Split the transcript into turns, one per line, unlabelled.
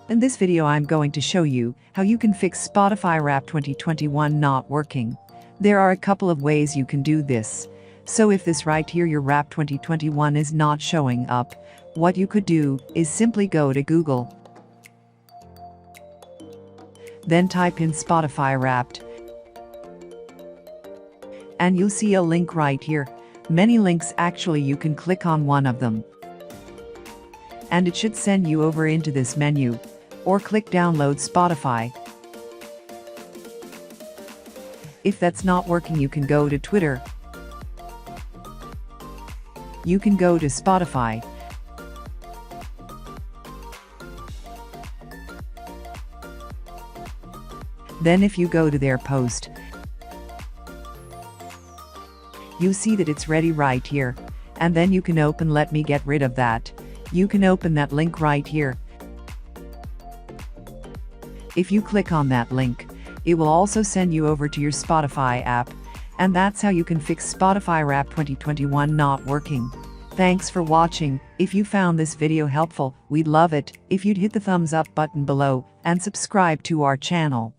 In this video I'm going to show you how you can fix Spotify Wrapped 2021 not working. There are a couple of ways you can do this. So if this right here, your Wrapped 2021 is not showing up, what you could do is simply go to Google. Then type in Spotify Wrapped. And you'll see a link right here. Many links actually, you can click on one of them. And it should send you over into this menu. Or click download Spotify. If that's not working, you can go to Twitter. You can go to Spotify. Then if you go to their post, you see that it's ready right here. And then you can open, let me get rid of that. You can open that link right here. If you click on that link, it will also send you over to your Spotify app. And that's how you can fix Spotify Wrapped 2021 not working. Thanks for watching. If you found this video helpful, we'd love it if you'd hit the thumbs up button below and subscribe to our channel.